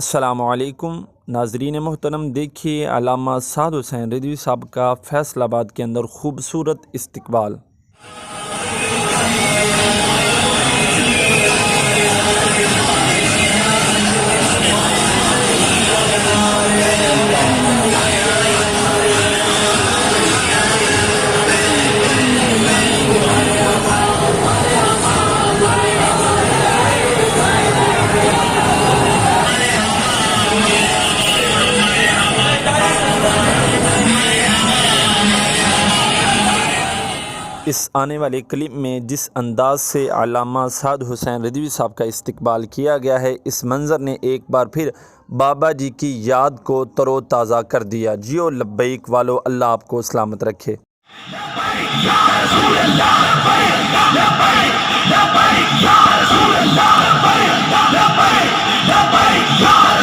السلام علیکم ناظرین محترم، دیکھیے علامہ سعد حسین رضوی صاحب کا فیصل آباد کے اندر خوبصورت استقبال۔ اس آنے والے کلپ میں جس انداز سے علامہ سعد حسین رضوی صاحب کا استقبال کیا گیا ہے، اس منظر نے ایک بار پھر بابا جی کی یاد کو تر و تازہ کر دیا۔ جیو لبیک والو، اللہ آپ کو سلامت رکھے۔ لبیک یا رسول اللہ، لبیک یا رسول اللہ، لبیک یا